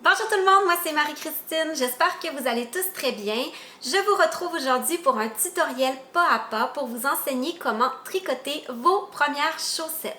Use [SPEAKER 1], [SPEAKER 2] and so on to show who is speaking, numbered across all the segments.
[SPEAKER 1] Bonjour tout le monde, moi c'est Marie-Christine, j'espère que vous allez tous très bien. Je vous retrouve aujourd'hui pour un tutoriel pas à pas pour vous enseigner comment tricoter vos premières chaussettes.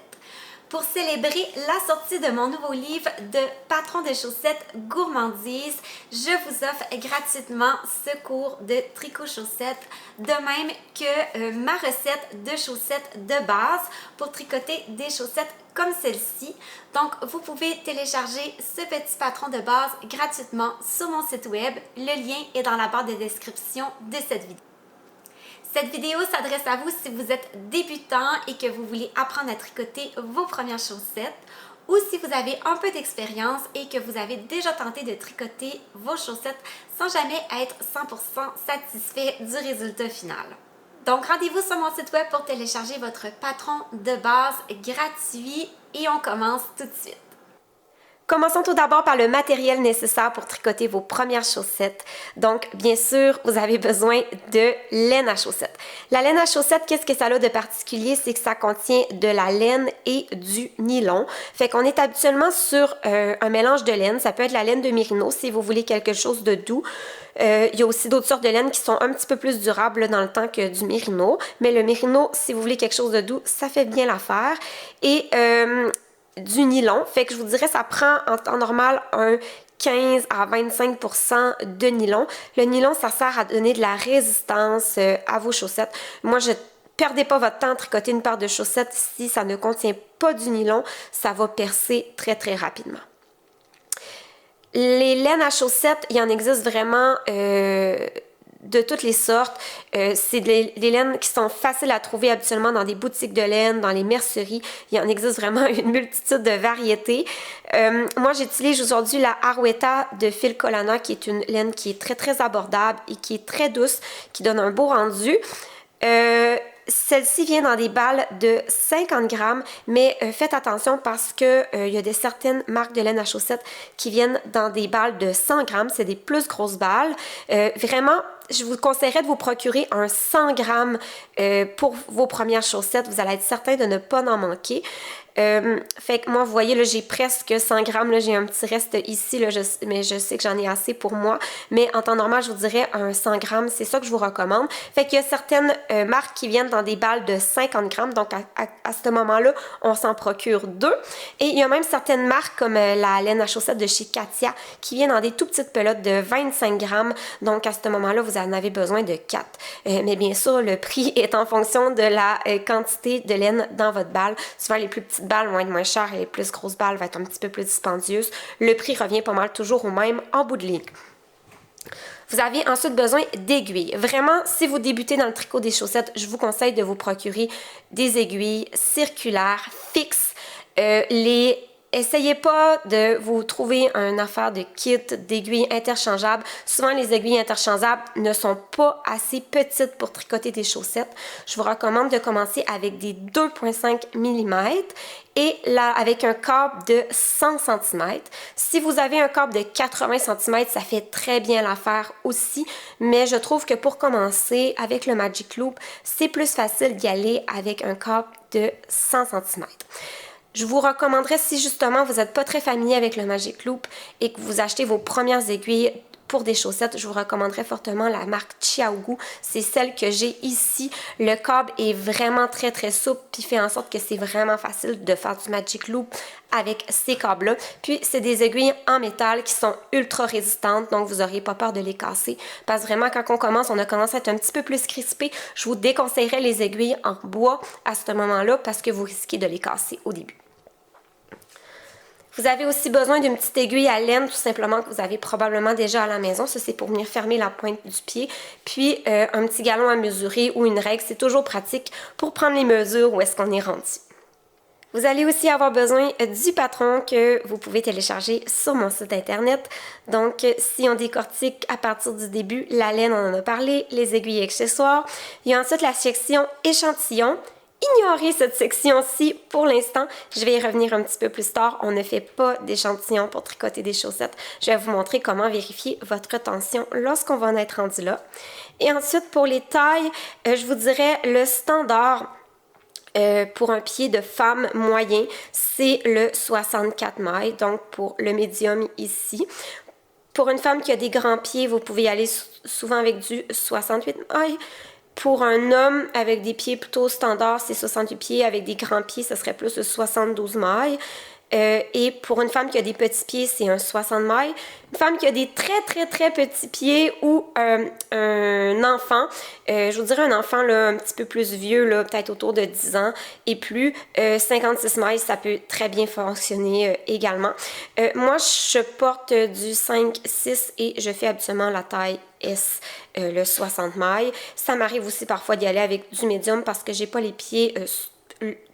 [SPEAKER 1] Pour célébrer la sortie de mon nouveau livre de patrons de chaussettes gourmandises, je vous offre gratuitement ce cours de tricot chaussettes, de même que ma recette de chaussettes de base pour tricoter des chaussettes comme celle-ci. Donc, vous pouvez télécharger ce petit patron de base gratuitement sur mon site web. Le lien est dans la barre de description de cette vidéo. Cette vidéo s'adresse à vous si vous êtes débutant et que vous voulez apprendre à tricoter vos premières chaussettes ou si vous avez un peu d'expérience et que vous avez déjà tenté de tricoter vos chaussettes sans jamais être 100% satisfait du résultat final. Donc, rendez-vous sur mon site web pour télécharger votre patron de base gratuit et on commence tout de suite. Commençons tout d'abord par le matériel nécessaire pour tricoter vos premières chaussettes. Donc, bien sûr, vous avez besoin de laine à chaussettes. La laine à chaussettes, qu'est-ce que ça a de particulier? C'est que ça contient de la laine et du nylon. Fait qu'on est habituellement sur un mélange de laine. Ça peut être la laine de Mérino si vous voulez quelque chose de doux. Il y a aussi d'autres sortes de laine qui sont un petit peu plus durables dans le temps que du Mérino. Mais le Mérino, si vous voulez quelque chose de doux, ça fait bien l'affaire. Et du nylon, fait que je vous dirais ça prend en temps normal un 15 à 25% de nylon. Le nylon, ça sert à donner de la résistance à vos chaussettes. Moi, je perdez pas votre temps à tricoter une paire de chaussettes si ça ne contient pas du nylon, ça va percer très très rapidement. Les laines à chaussettes, il en existe vraiment de toutes les sortes. C'est des laines qui sont faciles à trouver habituellement dans des boutiques de laine, dans les merceries. Il en existe vraiment une multitude de variétés. Moi, j'utilise aujourd'hui la Arwetta de Phil Colana, qui est une laine qui est très, très abordable et qui est très douce, qui donne un beau rendu. Celle-ci vient dans des balles de 50 grammes, mais faites attention parce que il y a certaines marques de laine à chaussettes qui viennent dans des balles de 100 grammes. C'est des plus grosses balles. Vraiment, je vous conseillerais de vous procurer un 100 grammes pour vos premières chaussettes. Vous allez être certain de ne pas en manquer. Fait que moi, vous voyez, là, j'ai presque 100 grammes. Là, j'ai un petit reste ici, là, mais je sais que j'en ai assez pour moi. Mais en temps normal, je vous dirais un 100 grammes. C'est ça que je vous recommande. Fait qu'il y a certaines marques qui viennent dans des balles de 50 grammes. Donc, à ce moment-là, on s'en procure deux. Et il y a même certaines marques comme la laine à chaussettes de chez Katia qui viennent dans des tout petites pelotes de 25 grammes. Donc, à ce moment-là, vous en avez besoin de 4. Mais bien sûr, le prix est en fonction de la quantité de laine dans votre balle. Souvent, les plus petites balles vont être moins chères et les plus grosses balles vont être un petit peu plus dispendieuses. Le prix revient pas mal toujours au même en bout de ligne. Vous avez ensuite besoin d'aiguilles. Vraiment, si vous débutez dans le tricot des chaussettes, je vous conseille de vous procurer des aiguilles circulaires, fixes. Essayez pas de vous trouver une affaire de kit d'aiguilles interchangeables. Souvent, les aiguilles interchangeables ne sont pas assez petites pour tricoter des chaussettes. Je vous recommande de commencer avec des 2,5 mm et là, avec un câble de 100 cm. Si vous avez un câble de 80 cm, ça fait très bien l'affaire aussi. Mais je trouve que pour commencer avec le Magic Loop, c'est plus facile d'y aller avec un câble de 100 cm. Je vous recommanderais, si justement vous n'êtes pas très familier avec le Magic Loop et que vous achetez vos premières aiguilles pour des chaussettes, je vous recommanderais fortement la marque Chiaogu. C'est celle que j'ai ici. Le câble est vraiment très très souple puis fait en sorte que c'est vraiment facile de faire du Magic Loop avec ces câbles-là. Puis c'est des aiguilles en métal qui sont ultra résistantes, donc vous n'aurez pas peur de les casser. Parce que vraiment, quand on commence, on a commencé à être un petit peu plus crispé. Je vous déconseillerais les aiguilles en bois à ce moment-là parce que vous risquez de les casser au début. Vous avez aussi besoin d'une petite aiguille à laine, tout simplement, que vous avez probablement déjà à la maison. Ça, c'est pour venir fermer la pointe du pied. Puis, un petit galon à mesurer ou une règle, c'est toujours pratique pour prendre les mesures où est-ce qu'on est rendu. Vous allez aussi avoir besoin du patron que vous pouvez télécharger sur mon site internet. Donc, si on décortique à partir du début, la laine, on en a parlé, les aiguilles et accessoires. Il y a ensuite la section échantillons. Ignorez cette section-ci pour l'instant. Je vais y revenir un petit peu plus tard. On ne fait pas d'échantillons pour tricoter des chaussettes. Je vais vous montrer comment vérifier votre tension lorsqu'on va en être rendu là. Et ensuite, pour les tailles, je vous dirais le standard Pour un pied de femme moyen, c'est le 64 mailles, donc pour le médium ici. Pour une femme qui a des grands pieds, vous pouvez y aller souvent avec du 68 mailles. Pour un homme avec des pieds plutôt standards, c'est 68 pieds. Avec des grands pieds, ça serait plus de 72 mailles. Et pour une femme qui a des petits pieds, c'est un 60 mailles. Une femme qui a des très petits pieds ou un enfant, je vous dirais un enfant là, un petit peu plus vieux, là, peut-être autour de 10 ans et plus, 56 mailles, ça peut très bien fonctionner également. Moi, je porte du 5-6 et je fais habituellement la taille S, le 60 mailles. Ça m'arrive aussi parfois d'y aller avec du médium parce que j'ai pas les pieds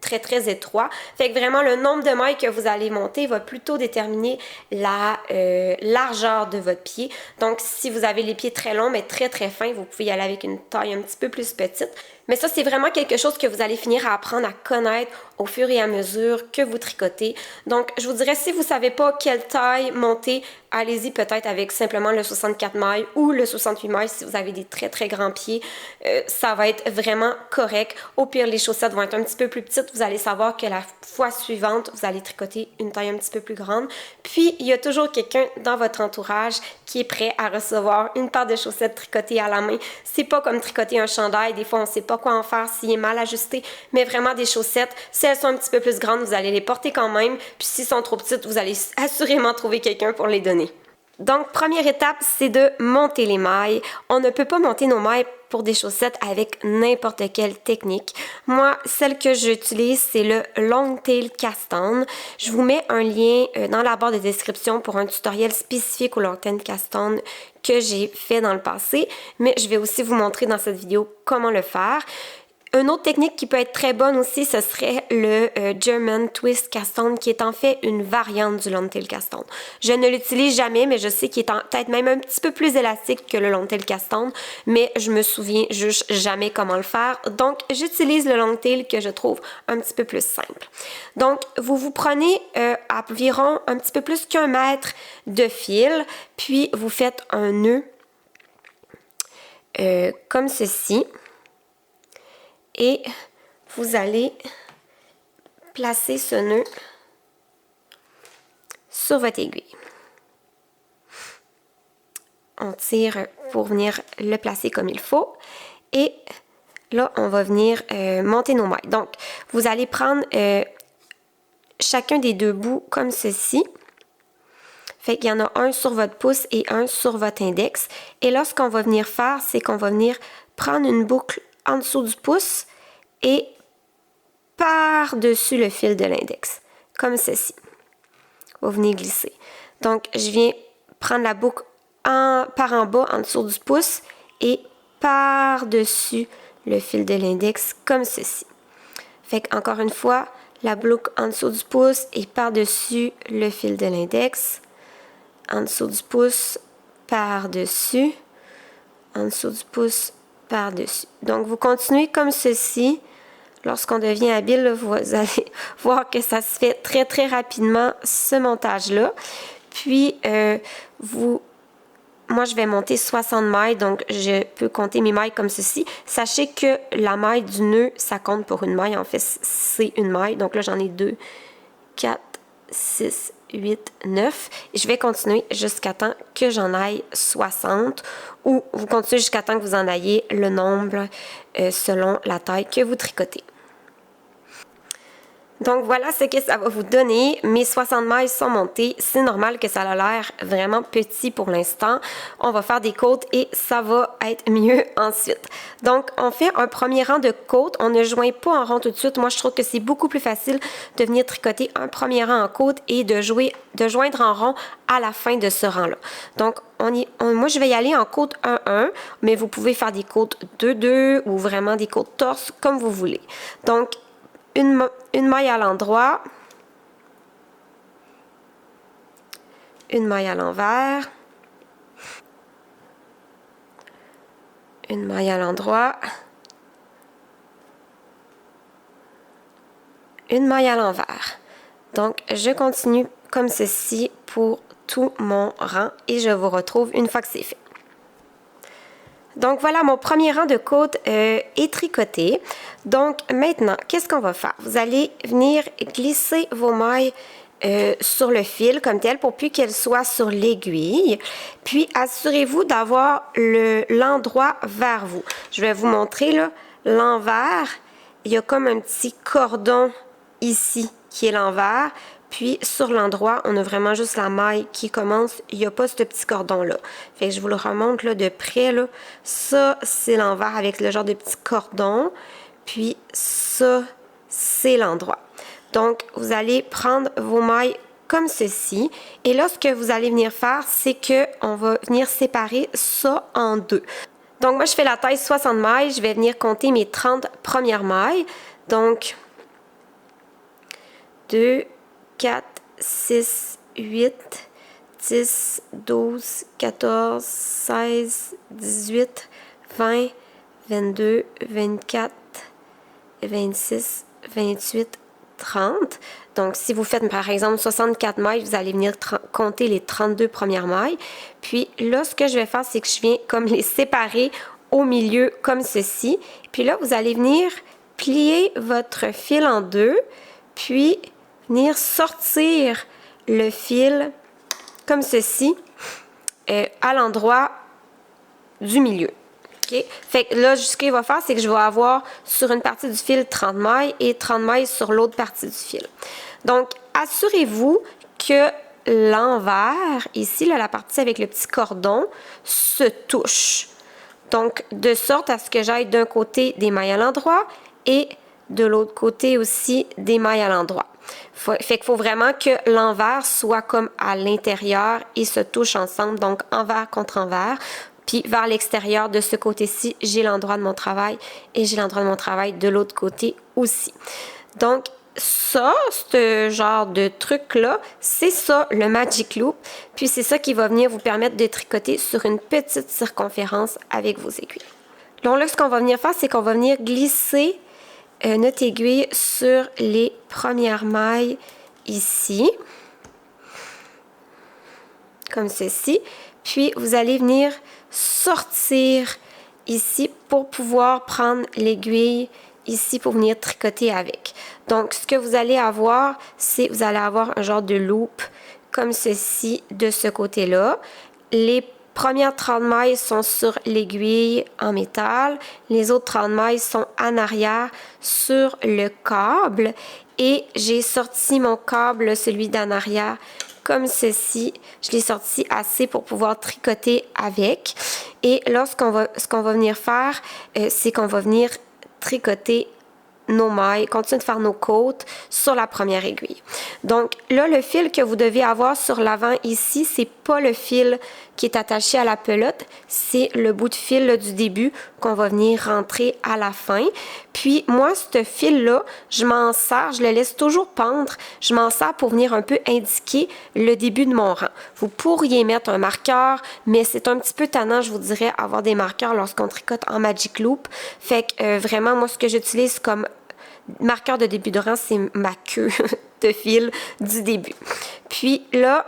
[SPEAKER 1] très étroit. Fait que vraiment, le nombre de mailles que vous allez monter va plutôt déterminer la largeur de votre pied. Donc, si vous avez les pieds très longs, mais très fins, vous pouvez y aller avec une taille un petit peu plus petite. Mais ça, c'est vraiment quelque chose que vous allez finir à apprendre à connaître au fur et à mesure que vous tricotez. Donc, je vous dirais, si vous ne savez pas quelle taille monter, allez-y peut-être avec simplement le 64 mailles ou le 68 mailles si vous avez des très grands pieds. Ça va être vraiment correct. Au pire, les chaussettes vont être un petit peu plus petites. Vous allez savoir que la fois suivante, vous allez tricoter une taille un petit peu plus grande. Puis, il y a toujours quelqu'un dans votre entourage qui est prêt à recevoir une paire de chaussettes tricotées à la main. C'est pas comme tricoter un chandail. Des fois, on ne sait pas quoi en faire s'il est mal ajusté, mais vraiment des chaussettes, si elles sont un petit peu plus grandes, vous allez les porter quand même, puis s'ils sont trop petites, vous allez assurément trouver quelqu'un pour les donner. Donc, première étape, c'est de monter les mailles. On ne peut pas monter nos mailles pour des chaussettes avec n'importe quelle technique. Moi, celle que j'utilise, c'est le Long Tail Cast On. Je vous mets un lien dans la barre de description pour un tutoriel spécifique au Long Tail Cast On que j'ai fait dans le passé, mais je vais aussi vous montrer dans cette vidéo comment le faire. Une autre technique qui peut être très bonne aussi, ce serait le German Twist Cast On, qui est en fait une variante du Long Tail Cast On. Je ne l'utilise jamais, mais je sais qu'il est peut-être même un petit peu plus élastique que le Long Tail Cast On, mais je me souviens juste jamais comment le faire. Donc, j'utilise le Long Tail que je trouve un petit peu plus simple. Donc, vous prenez environ un petit peu plus qu'1 mètre de fil, puis vous faites un nœud comme ceci. Et vous allez placer ce nœud sur votre aiguille. On tire pour venir le placer comme il faut. Et là, on va venir monter nos mailles. Donc, vous allez prendre chacun des deux bouts comme ceci. Fait qu'il y en a un sur votre pouce et un sur votre index. Et là, ce qu'on va venir faire, c'est qu'on va venir prendre une boucle en dessous du pouce et par-dessus le fil de l'index, comme ceci. Vous venez glisser. Donc, je viens prendre la boucle par en bas, en dessous du pouce, et par-dessus le fil de l'index, comme ceci. Fait qu'encore une fois, la boucle en dessous du pouce et par-dessus le fil de l'index, en dessous du pouce, par-dessus, en dessous du pouce, par-dessus. Donc, vous continuez comme ceci. Lorsqu'on devient habile, vous allez voir que ça se fait très rapidement, ce montage-là. Puis, moi, je vais monter 60 mailles, donc je peux compter mes mailles comme ceci. Sachez que la maille du nœud, ça compte pour une maille. En fait, c'est une maille. Donc là, j'en ai 2, 4, 6, 8, 9. Et je vais continuer jusqu'à temps que j'en aille 60. Ou vous continuez jusqu'à temps que vous en ayez le nombre selon la taille que vous tricotez. Donc voilà ce que ça va vous donner. Mes 60 mailles sont montées. C'est normal que ça a l'air vraiment petit pour l'instant. On va faire des côtes et ça va être mieux ensuite. Donc on fait un premier rang de côtes. On ne joint pas en rond tout de suite. Moi je trouve que c'est beaucoup plus facile de venir tricoter un premier rang en côte et de joindre en rond à la fin de ce rang-là. Donc moi je vais y aller en côte 1-1, mais vous pouvez faire des côtes 2-2 ou vraiment des côtes torses comme vous voulez. Donc une maille à l'endroit, une maille à l'envers, une maille à l'endroit, une maille à l'envers. Donc, je continue comme ceci pour tout mon rang et je vous retrouve une fois que c'est fait. Donc voilà, mon premier rang de côte est tricoté. Donc maintenant, qu'est-ce qu'on va faire? Vous allez venir glisser vos mailles sur le fil comme tel pour plus qu'elles soient sur l'aiguille. Puis assurez-vous d'avoir l'endroit vers vous. Je vais vous montrer là, l'envers. Il y a comme un petit cordon ici qui est l'envers. Puis sur l'endroit, on a vraiment juste la maille qui commence. Il n'y a pas ce petit cordon-là. Fait que je vous le remonte là, de près. Là. Ça, c'est l'envers avec le genre de petit cordon. Puis ça, c'est l'endroit. Donc, vous allez prendre vos mailles comme ceci. Et là, ce que vous allez venir faire, c'est qu'on va venir séparer ça en deux. Donc, moi, je fais la taille 60 mailles. Je vais venir compter mes 30 premières mailles. Donc, 2, 4, 6, 8, 10, 12, 14, 16, 18, 20, 22, 24, 26, 28, 30. Donc, si vous faites, par exemple, 64 mailles, vous allez venir compter les 32 premières mailles. Puis là, ce que je vais faire, c'est que je viens comme les séparer au milieu, comme ceci. Puis là, vous allez venir plier votre fil en deux, puis venir sortir le fil comme ceci à l'endroit du milieu. Okay? Fait que là, ce qu'il va faire, c'est que je vais avoir sur une partie du fil 30 mailles et 30 mailles sur l'autre partie du fil. Donc, assurez-vous que l'envers, ici, là, la partie avec le petit cordon, se touche. Donc, de sorte à ce que j'aille d'un côté des mailles à l'endroit et de l'autre côté aussi des mailles à l'endroit. Fait qu'il faut vraiment que l'envers soit comme à l'intérieur et se touche ensemble, donc envers contre envers. Puis vers l'extérieur de ce côté-ci, j'ai l'endroit de mon travail et j'ai l'endroit de mon travail de l'autre côté aussi. Donc ça, ce genre de truc-là, c'est ça le Magic Loop. Puis c'est ça qui va venir vous permettre de tricoter sur une petite circonférence avec vos aiguilles. Donc là, ce qu'on va venir faire, c'est qu'on va venir glisser notre aiguille sur les premières mailles ici, comme ceci. Puis vous allez venir sortir ici pour pouvoir prendre l'aiguille ici pour venir tricoter avec. Donc ce que vous allez avoir, c'est vous allez avoir un genre de loop comme ceci de ce côté-là. Les premières 30 mailles sont sur l'aiguille en métal. Les autres 30 mailles sont en arrière sur le câble. Et j'ai sorti mon câble, celui d'en arrière, comme ceci. Je l'ai sorti assez pour pouvoir tricoter avec. Et là, ce qu'on va venir faire, c'est qu'on va venir tricoter nos mailles, continuer de faire nos côtes sur la première aiguille. Donc là, le fil que vous devez avoir sur l'avant ici, c'est pas le fil qui est attaché à la pelote, c'est le bout de fil là, du début qu'on va venir rentrer à la fin. Puis moi, ce fil-là, je m'en sers, je le laisse toujours pendre, je m'en sers pour venir un peu indiquer le début de mon rang. Vous pourriez mettre un marqueur, mais c'est un petit peu tannant, je vous dirais, avoir des marqueurs lorsqu'on tricote en Magic Loop. Fait que vraiment, moi, ce que j'utilise comme marqueur de début de rang, c'est ma queue de fil du début. Puis là,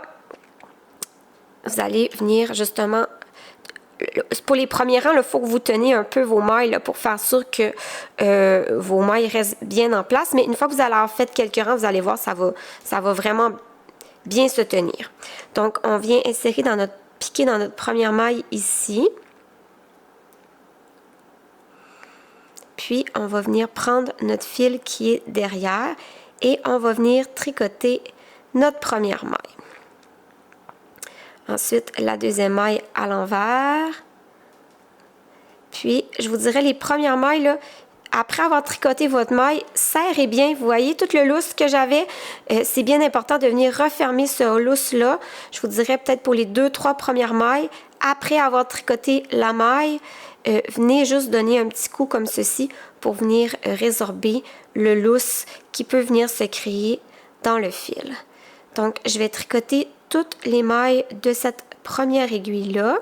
[SPEAKER 1] vous allez venir justement, pour les premiers rangs, il faut que vous teniez un peu vos mailles là, pour faire sûr que vos mailles restent bien en place. Mais une fois que vous allez avoir fait quelques rangs, vous allez voir, ça va vraiment bien se tenir. Donc, on vient insérer piquer dans notre première maille ici. Puis, on va venir prendre notre fil qui est derrière et on va venir tricoter notre première maille. Ensuite, la deuxième maille à l'envers. Puis, je vous dirais, les premières mailles, là, après avoir tricoté votre maille, serrez bien. Vous voyez tout le lousse que j'avais? C'est bien important de venir refermer ce lousse-là. Je vous dirais peut-être pour les 2-3 premières mailles. Après avoir tricoté la maille, venez juste donner un petit coup comme ceci pour venir résorber le lousse qui peut venir se créer dans le fil. Donc, je vais tricoter toutes les mailles de cette première aiguille-là.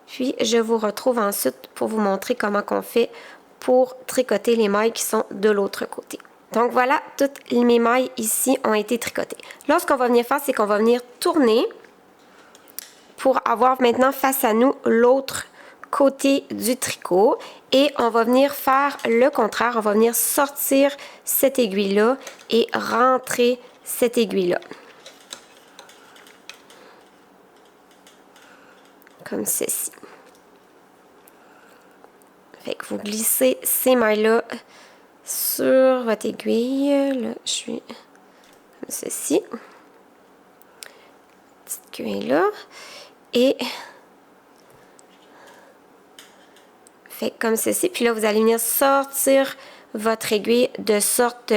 [SPEAKER 1] Puis, je vous retrouve ensuite pour vous montrer comment on fait pour tricoter les mailles qui sont de l'autre côté. Donc, voilà, toutes mes mailles ici ont été tricotées. Là, ce qu'on va venir faire, c'est qu'on va venir tourner pour avoir maintenant face à nous l'autre côté du tricot et on va venir faire le contraire. On va venir sortir cette aiguille-là et rentrer cette aiguille-là. Comme ceci. Fait que vous glissez ces mailles-là sur votre aiguille. Là, je suis comme ceci. Petite aiguille là. Et fait comme ceci. Puis là, vous allez venir sortir votre aiguille de sorte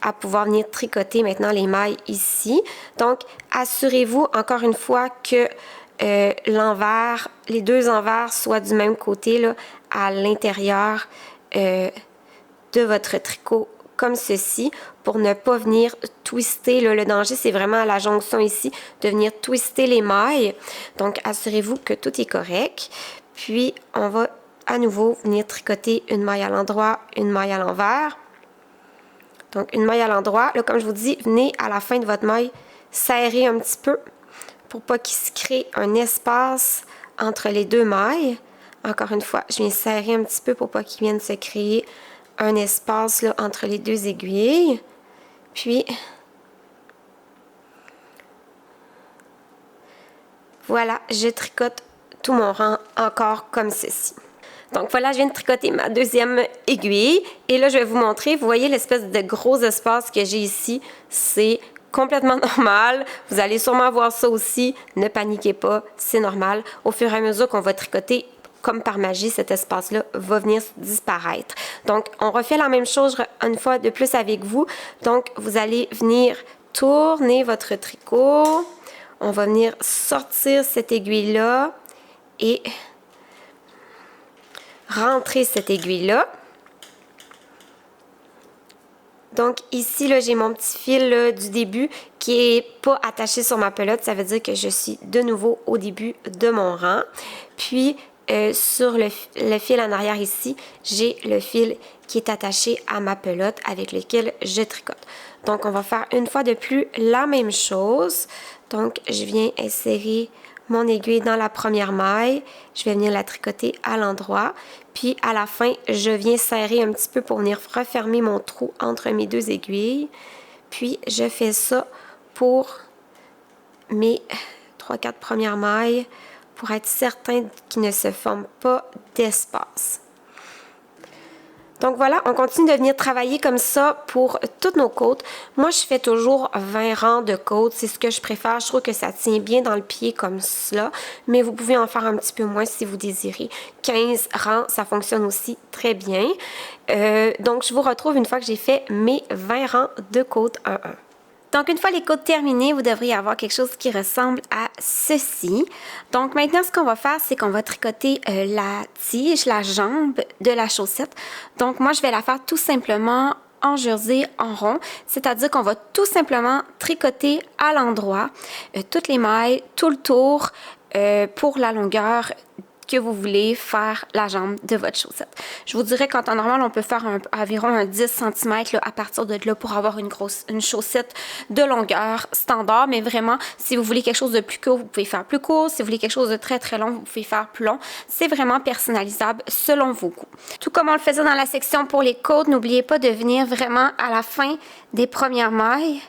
[SPEAKER 1] à pouvoir venir tricoter maintenant les mailles ici. Donc, assurez-vous encore une fois que l'envers, les deux envers soient du même côté là, à l'intérieur de votre tricot comme ceci pour ne pas venir twister. Là, le danger, c'est vraiment à la jonction ici de venir twister les mailles. Donc, assurez-vous que tout est correct. Puis, on va à nouveau venir tricoter une maille à l'endroit, une maille à l'envers. Donc, une maille à l'endroit. Là, comme je vous dis, venez à la fin de votre maille serrer un petit peu pour pas qu'il se crée un espace entre les deux mailles. Encore une fois, je viens serrer un petit peu pour pas qu'il vienne se créer un espace là, entre les deux aiguilles. Puis, voilà, je tricote tout mon rang encore comme ceci. Donc voilà, je viens de tricoter ma deuxième aiguille. Et là, je vais vous montrer, vous voyez l'espèce de gros espace que j'ai ici. C'est complètement normal. Vous allez sûrement voir ça aussi. Ne paniquez pas, c'est normal. Au fur et à mesure qu'on va tricoter, comme par magie, cet espace-là va venir disparaître. Donc, on refait la même chose une fois de plus avec vous. Donc, vous allez venir tourner votre tricot. On va venir sortir cette aiguille-là et rentrer cette aiguille-là. Donc ici, là, j'ai mon petit fil là, du début qui n'est pas attaché sur ma pelote. Ça veut dire que je suis de nouveau au début de mon rang. Puis, sur le fil en arrière ici, j'ai le fil qui est attaché à ma pelote avec lequel je tricote. Donc, on va faire une fois de plus la même chose. Donc, je viens insérer mon aiguille dans la première maille. Je vais venir la tricoter à l'endroit. Puis, à la fin, je viens serrer un petit peu pour venir refermer mon trou entre mes deux aiguilles. Puis, je fais ça pour mes 3-4 premières mailles pour être certain qu'il ne se forme pas d'espace. Donc voilà, on continue de venir travailler comme ça pour toutes nos côtes. Moi, je fais toujours 20 rangs de côtes. C'est ce que je préfère. Je trouve que ça tient bien dans le pied comme cela. Mais vous pouvez en faire un petit peu moins si vous désirez. 15 rangs, ça fonctionne aussi très bien. Donc, je vous retrouve une fois que j'ai fait mes 20 rangs de côtes 1-1. Donc, une fois les côtes terminées, vous devriez avoir quelque chose qui ressemble à ceci. Donc, maintenant, ce qu'on va faire, c'est qu'on va tricoter la tige, la jambe de la chaussette. Donc, moi, je vais la faire tout simplement en jersey en rond, c'est-à-dire qu'on va tout simplement tricoter à l'endroit toutes les mailles, tout le tour pour la longueur que vous voulez faire la jambe de votre chaussette. Je vous dirais qu'en temps normal, on peut faire environ un 10 cm là, à partir de là pour avoir une chaussette de longueur standard, mais vraiment, si vous voulez quelque chose de plus court, vous pouvez faire plus court. Si vous voulez quelque chose de très très long, vous pouvez faire plus long. C'est vraiment personnalisable selon vos goûts. Tout comme on le faisait dans la section pour les côtes, n'oubliez pas de venir vraiment à la fin des premières mailles,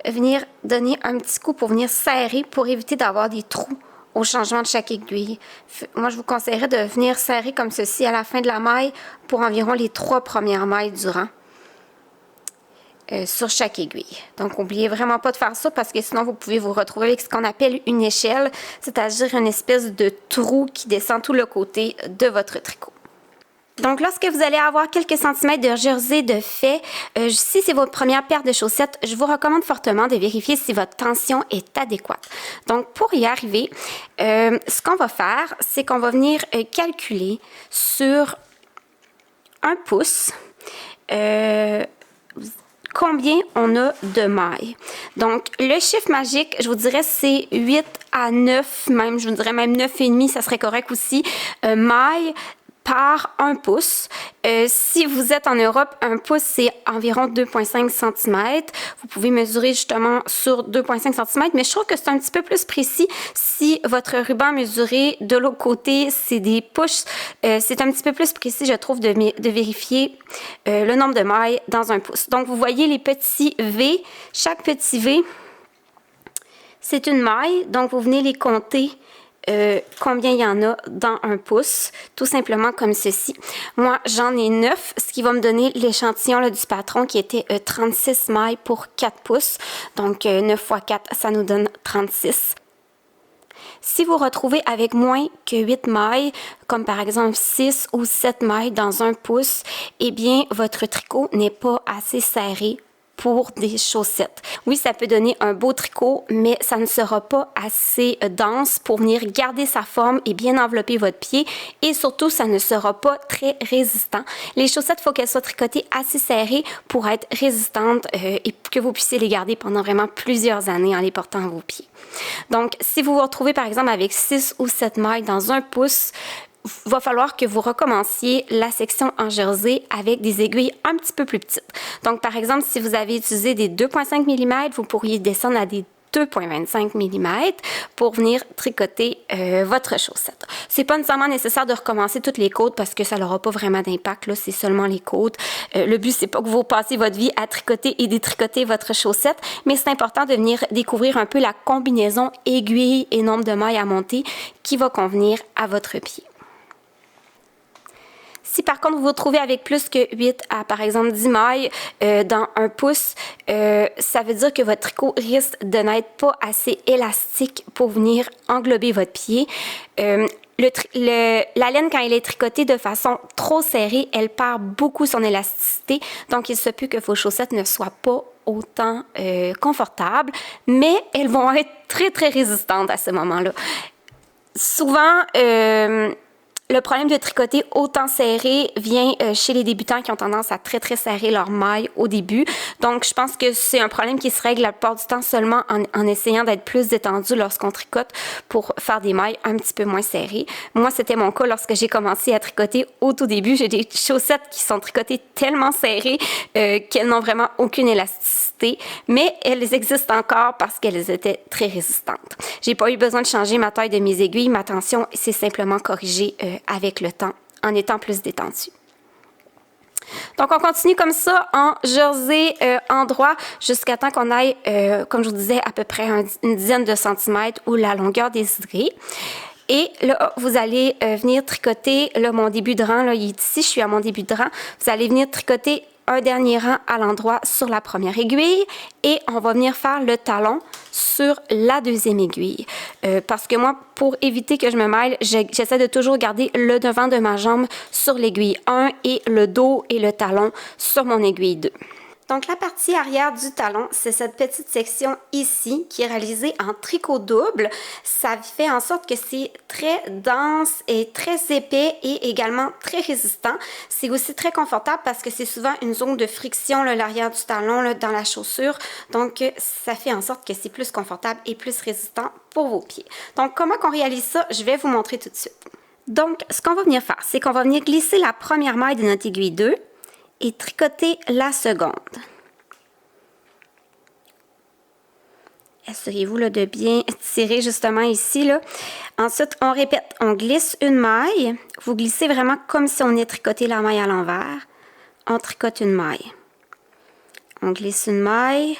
[SPEAKER 1] venir donner un petit coup pour venir serrer pour éviter d'avoir des trous au changement de chaque aiguille. Moi, je vous conseillerais de venir serrer comme ceci à la fin de la maille pour environ les 3 premières mailles du rang sur chaque aiguille. Donc, n'oubliez vraiment pas de faire ça parce que sinon, vous pouvez vous retrouver avec ce qu'on appelle une échelle, c'est-à-dire une espèce de trou qui descend tout le côté de votre tricot. Donc, lorsque vous allez avoir quelques centimètres de jersey de fait, si c'est votre première paire de chaussettes, je vous recommande fortement de vérifier si votre tension est adéquate. Donc, pour y arriver, ce qu'on va faire, c'est qu'on va venir calculer sur 1 pouce combien on a de mailles. Donc, le chiffre magique, je vous dirais, c'est 8 à 9, même, je vous dirais même 9,5, ça serait correct aussi, mailles
[SPEAKER 2] par 1 pouce. Si vous êtes en Europe, 1 pouce, c'est environ 2,5 cm. Vous pouvez mesurer justement sur 2,5 cm, mais je trouve que c'est un petit peu plus précis. Si votre ruban mesuré de l'autre côté, c'est des pouces, c'est un petit peu plus précis, je trouve, de vérifier le nombre de mailles dans 1 pouce. Donc, vous voyez les petits V. Chaque petit V, c'est une maille. Donc, vous venez les compter. Combien il y en a dans 1 pouce, tout simplement comme ceci. Moi, j'en ai 9, ce qui va me donner l'échantillon du patron qui était 36 mailles pour 4 pouces. Donc, 9 x 4, ça nous donne 36. Si vous retrouvez avec moins que 8 mailles, comme par exemple 6 ou 7 mailles dans 1 pouce, eh bien, votre tricot n'est pas assez serré pour des chaussettes. Oui, ça peut donner un beau tricot, mais ça ne sera pas assez dense pour venir garder sa forme et bien envelopper votre pied. Et surtout, ça ne sera pas très résistant. Les chaussettes, il faut qu'elles soient tricotées assez serrées pour être résistantes et que vous puissiez les garder pendant vraiment plusieurs années en les portant à vos pieds. Donc, si vous vous retrouvez par exemple avec 6 ou 7 mailles dans 1 pouce, il va falloir que vous recommenciez la section en jersey avec des aiguilles un petit peu plus petites. Donc, par exemple, si vous avez utilisé des 2,5 mm, vous pourriez descendre à des 2,25 mm pour venir tricoter votre chaussette. C'est pas nécessairement nécessaire de recommencer toutes les côtes parce que ça n'aura pas vraiment d'impact, là, c'est seulement les côtes. Le but, c'est pas que vous passiez votre vie à tricoter et détricoter votre chaussette, mais c'est important de venir découvrir un peu la combinaison aiguille et nombre de mailles à monter qui va convenir à votre pied. Si par contre vous vous trouvez avec plus que 8 à par exemple 10 mailles dans 1 pouce, ça veut dire que votre tricot risque de n'être pas assez élastique pour venir englober votre pied. La laine, quand elle est tricotée de façon trop serrée, elle perd beaucoup son élasticité. Donc, il se peut que vos chaussettes ne soient pas autant confortables, mais elles vont être très, très résistantes à ce moment-là. Souvent, le problème de tricoter autant serré vient chez les débutants qui ont tendance à très, très serrer leurs mailles au début. Donc, je pense que c'est un problème qui se règle la plupart du temps seulement en essayant d'être plus détendu lorsqu'on tricote pour faire des mailles un petit peu moins serrées. Moi, c'était mon cas lorsque j'ai commencé à tricoter au tout début. J'ai des chaussettes qui sont tricotées tellement serrées qu'elles n'ont vraiment aucune élasticité, mais elles existent encore parce qu'elles étaient très résistantes. J'ai pas eu besoin de changer ma taille de mes aiguilles. Ma tension s'est simplement corrigée avec le temps, en étant plus détendu. Donc, on continue comme ça en jersey endroit jusqu'à temps qu'on aille, comme je vous disais, à peu près une dizaine de centimètres ou la longueur désirée. Et là, vous allez venir tricoter, là, mon début de rang, là, il est ici, je suis à mon début de rang. Vous allez venir tricoter un dernier rang à l'endroit sur la première aiguille et on va venir faire le talon sur la deuxième aiguille. Parce que moi, pour éviter que je me mêle, j'essaie de toujours garder le devant de ma jambe sur l'aiguille 1 et le dos et le talon sur mon aiguille 2. Donc, la partie arrière du talon, c'est cette petite section ici qui est réalisée en tricot double. Ça fait en sorte que c'est très dense et très épais et également très résistant. C'est aussi très confortable parce que c'est souvent une zone de friction, l'arrière du talon, là, dans la chaussure. Donc, ça fait en sorte que c'est plus confortable et plus résistant pour vos pieds. Donc, comment qu'on réalise ça? Je vais vous montrer tout de suite. Donc, ce qu'on va venir faire, c'est qu'on va venir glisser la première maille de notre aiguille 2 et tricoter la seconde. Assurez-vous là, de bien tirer justement ici. Là. Ensuite, on répète, on glisse une maille. Vous glissez vraiment comme si on est tricoté la maille à l'envers. On tricote une maille. On glisse une maille.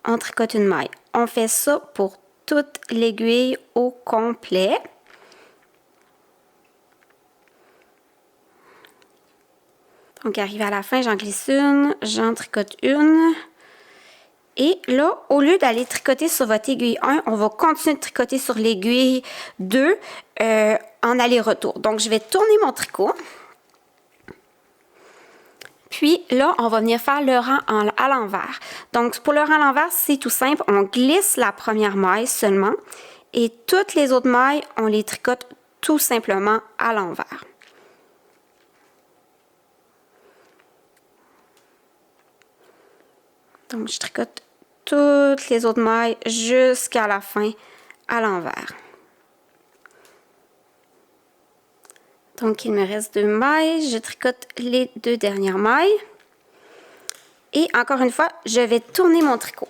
[SPEAKER 2] On tricote une maille. On fait ça pour toute l'aiguille au complet. Donc, arrivé à la fin, j'en glisse une, j'en tricote une. Et là, au lieu d'aller tricoter sur votre aiguille 1, on va continuer de tricoter sur l'aiguille 2 en aller-retour. Donc, je vais tourner mon tricot. Puis là, on va venir faire le rang à l'envers. Donc, pour le rang à l'envers, c'est tout simple. On glisse la première maille seulement. Et toutes les autres mailles, on les tricote tout simplement à l'envers. Donc, je tricote toutes les autres mailles jusqu'à la fin à l'envers. Donc, il me reste 2 mailles. Je tricote les 2 dernières mailles. Et encore une fois, je vais tourner mon tricot.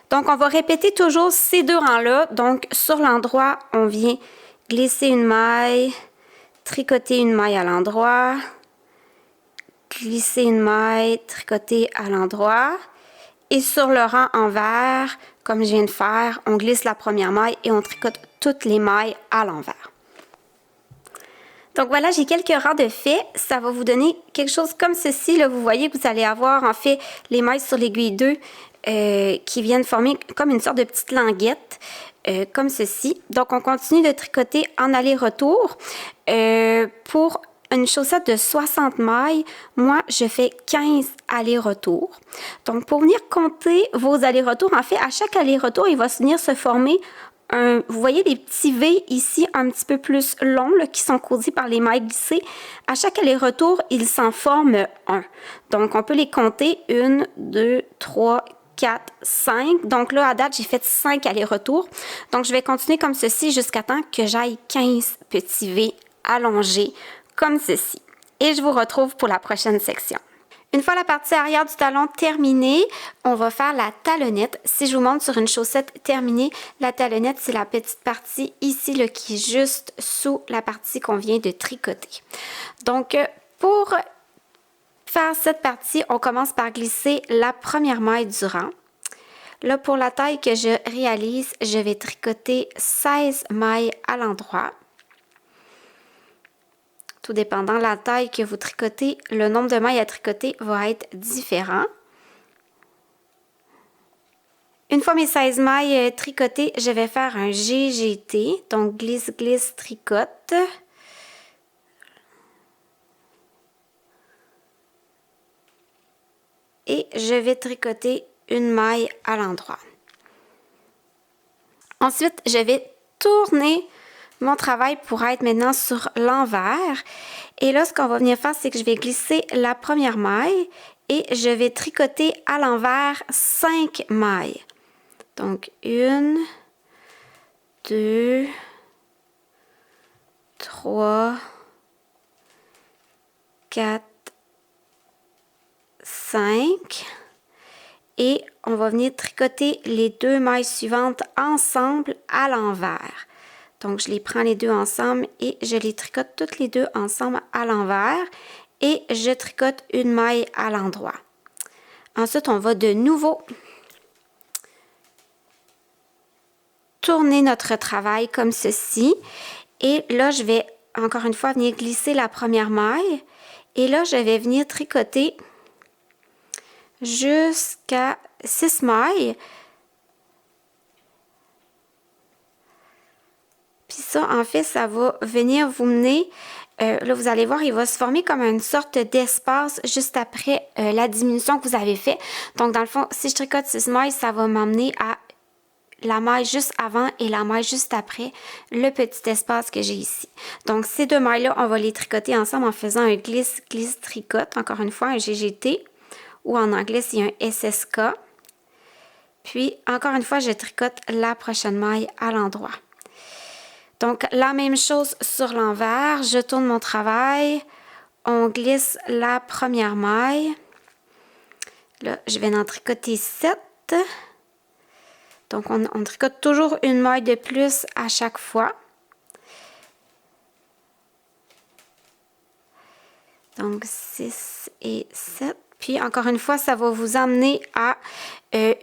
[SPEAKER 2] Donc, on va répéter toujours ces 2 rangs-là. Donc, sur l'endroit, on vient glisser une maille, tricoter une maille à l'endroit, glisser une maille, tricoter à l'endroit. Et sur le rang envers, comme je viens de faire, on glisse la première maille et on tricote toutes les mailles à l'envers. Donc voilà, j'ai quelques rangs de fait. Ça va vous donner quelque chose comme ceci. Là, vous voyez que vous allez avoir en fait les mailles sur l'aiguille 2 qui viennent former comme une sorte de petite languette, comme ceci. Donc on continue de tricoter en aller-retour. Pour une chaussette de 60 mailles, moi, je fais 15 allers-retours. Donc, pour venir compter vos allers-retours, en fait, à chaque aller-retour, il va venir se former vous voyez des petits V ici un petit peu plus longs là, qui sont causés par les mailles glissées. À chaque aller-retour, il s'en forme un. Donc, on peut les compter 1, 2, 3, 4, 5. Donc là, à date, j'ai fait 5 allers-retours. Donc, je vais continuer comme ceci jusqu'à temps que j'aille 15 petits V allongés comme ceci. Et je vous retrouve pour la prochaine section. Une fois la partie arrière du talon terminée, on va faire la talonnette. Si je vous montre sur une chaussette terminée, la talonnette, c'est la petite partie ici là, qui est juste sous la partie qu'on vient de tricoter. Donc, pour faire cette partie, on commence par glisser la première maille du rang. Là, pour la taille que je réalise, je vais tricoter 16 mailles à l'endroit. Tout dépendant de la taille que vous tricotez, le nombre de mailles à tricoter va être différent. Une fois mes 16 mailles tricotées, je vais faire un GGT, donc glisse, glisse, tricote. Et je vais tricoter une maille à l'endroit. Ensuite, je vais tourner mon travail pour être maintenant sur l'envers. Et là, ce qu'on va venir faire, c'est que je vais glisser la première maille et je vais tricoter à l'envers 5 mailles. Donc, 1, 2, 3, 4, 5. Et on va venir tricoter les 2 mailles suivantes ensemble à l'envers. Donc, je les prends les 2 ensemble et je les tricote toutes les 2 ensemble à l'envers et je tricote une maille à l'endroit. Ensuite, on va de nouveau tourner notre travail comme ceci. Et là, je vais encore une fois venir glisser la première maille. Et là, je vais venir tricoter jusqu'à 6 mailles. Puis ça, en fait, ça va venir vous mener, là, vous allez voir, il va se former comme une sorte d'espace juste après la diminution que vous avez fait. Donc, dans le fond, si je tricote 6 mailles, ça va m'emmener à la maille juste avant et la maille juste après le petit espace que j'ai ici. Donc, ces 2 mailles-là, on va les tricoter ensemble en faisant un glisse, glisse, tricote. Encore une fois, un GGT ou en anglais, c'est un SSK. Puis, encore une fois, je tricote la prochaine maille à l'endroit. Donc, la même chose sur l'envers. Je tourne mon travail. On glisse la première maille. Là, je vais en tricoter 7. Donc, on tricote toujours une maille de plus à chaque fois. Donc, 6 et 7. Puis, encore une fois, ça va vous amener à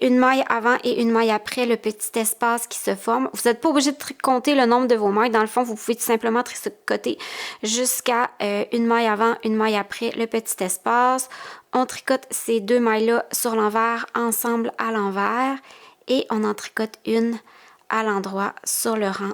[SPEAKER 2] une maille avant et une maille après le petit espace qui se forme. Vous n'êtes pas obligé de compter le nombre de vos mailles. Dans le fond, vous pouvez tout simplement tricoter jusqu'à une maille avant, une maille après le petit espace. On tricote ces 2 mailles-là sur l'envers, ensemble à l'envers. Et on en tricote une à l'endroit sur le rang.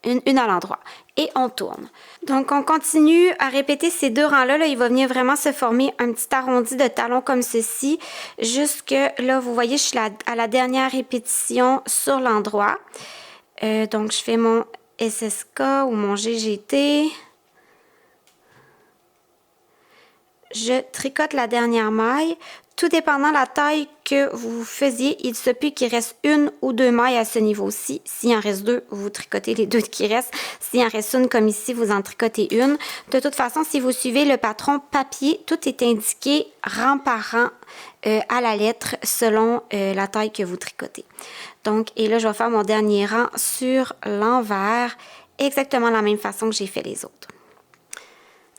[SPEAKER 2] Une à l'endroit. Et on tourne. Donc, on continue à répéter ces 2 rangs-là. Là, il va venir vraiment se former un petit arrondi de talon comme ceci. Jusque là, vous voyez, je suis à la dernière répétition sur l'endroit. Donc, je fais mon SSK ou mon GGT. Je tricote la dernière maille. Tout dépendant de la taille que vous faisiez, il se peut qu'il reste 1 ou 2 mailles à ce niveau-ci. S'il en reste 2, vous tricotez les 2 qui restent. S'il en reste une comme ici, vous en tricotez une. De toute façon, si vous suivez le patron papier, tout est indiqué rang par rang à la lettre selon la taille que vous tricotez. Donc, et là, je vais faire mon dernier rang sur l'envers, exactement de la même façon que j'ai fait les autres.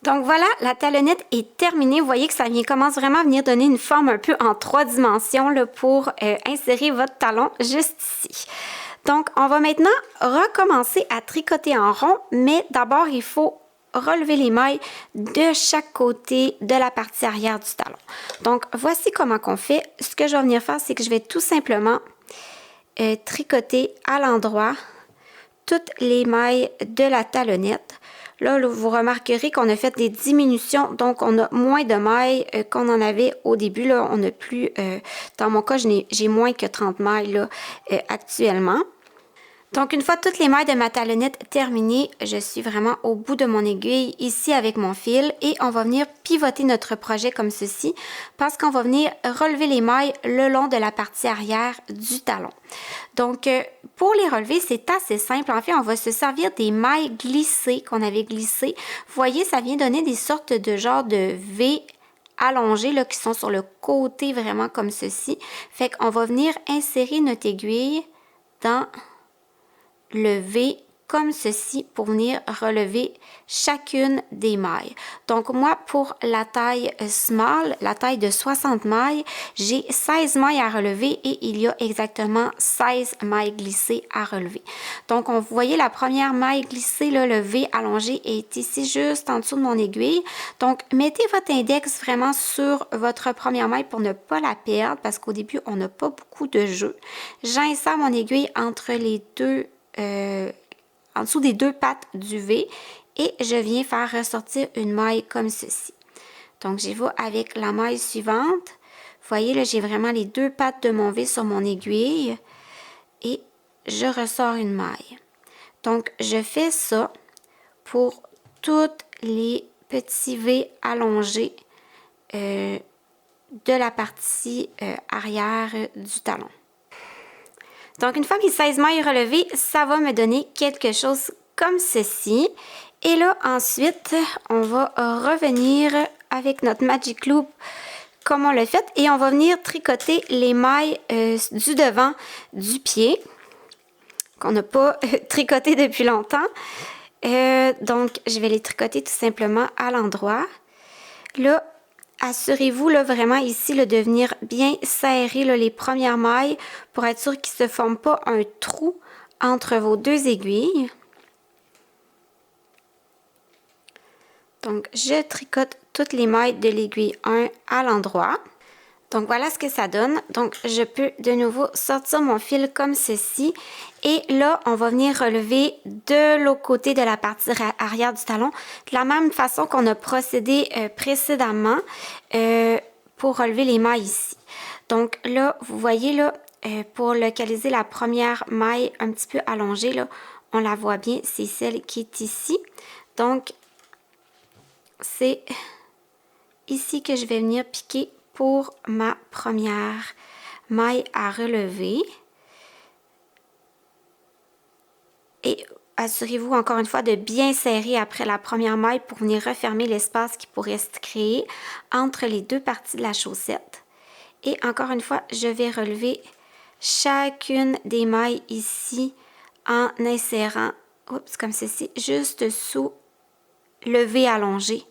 [SPEAKER 2] Donc voilà, la talonnette est terminée. Vous voyez que ça commence vraiment à venir donner une forme un peu en 3 dimensions là, pour insérer votre talon juste ici. Donc, on va maintenant recommencer à tricoter en rond, mais d'abord, il faut relever les mailles de chaque côté de la partie arrière du talon. Donc, voici comment on fait. Ce que je vais venir faire, c'est que je vais tout simplement tricoter à l'endroit toutes les mailles de la talonnette. Là, vous remarquerez qu'on a fait des diminutions, donc on a moins de mailles qu'on en avait au début. Là, on n'a plus, dans mon cas, j'ai moins que 30 mailles là, actuellement. Donc, une fois toutes les mailles de ma talonnette terminées, je suis vraiment au bout de mon aiguille ici avec mon fil et on va venir pivoter notre projet comme ceci parce qu'on va venir relever les mailles le long de la partie arrière du talon. Donc, pour les relever, c'est assez simple. En fait, on va se servir des mailles glissées qu'on avait glissées. Vous voyez, ça vient donner des sortes de genre de V allongés là, qui sont sur le côté vraiment comme ceci. Fait qu'on va venir insérer notre aiguille dans le V comme ceci pour venir relever chacune des mailles. Donc moi, pour la taille small, la taille de 60 mailles, j'ai 16 mailles à relever et il y a exactement 16 mailles glissées à relever. Donc vous voyez la première maille glissée, là, le V allongé est ici juste en dessous de mon aiguille. Donc mettez votre index vraiment sur votre première maille pour ne pas la perdre parce qu'au début, on n'a pas beaucoup de jeu. J'insère mon aiguille entre les deux en dessous des 2 pattes du V et je viens faire ressortir une maille comme ceci. Donc, j'y vais avec la maille suivante. Vous voyez, là, j'ai vraiment les 2 pattes de mon V sur mon aiguille et je ressors une maille. Donc, je fais ça pour toutes les petits V allongés de la partie arrière du talon. Donc, une fois mes 16 mailles relevées, ça va me donner quelque chose comme ceci. Et là, ensuite, on va revenir avec notre Magic Loop comme on l'a fait. Et on va venir tricoter les mailles du devant du pied qu'on n'a pas tricoté depuis longtemps. Donc, je vais les tricoter tout simplement à l'endroit. Là, assurez-vous là, vraiment ici là, de venir bien serrer là, les premières mailles pour être sûr qu'il ne se forme pas un trou entre vos 2 aiguilles. Donc, je tricote toutes les mailles de l'aiguille 1 à l'endroit. Donc, voilà ce que ça donne. Donc, je peux de nouveau sortir mon fil comme ceci. Et là, on va venir relever de l'autre côté de la partie arrière du talon, de la même façon qu'on a procédé précédemment pour relever les mailles ici. Donc là, vous voyez là, pour localiser la première maille un petit peu allongée, là, on la voit bien, c'est celle qui est ici. Donc, c'est ici que je vais venir piquer pour ma première maille à relever. Et assurez-vous encore une fois de bien serrer après la première maille pour venir refermer l'espace qui pourrait se créer entre les 2 parties de la chaussette. Et encore une fois, je vais relever chacune des mailles ici en insérant, oups, comme ceci, juste sous le V allongé.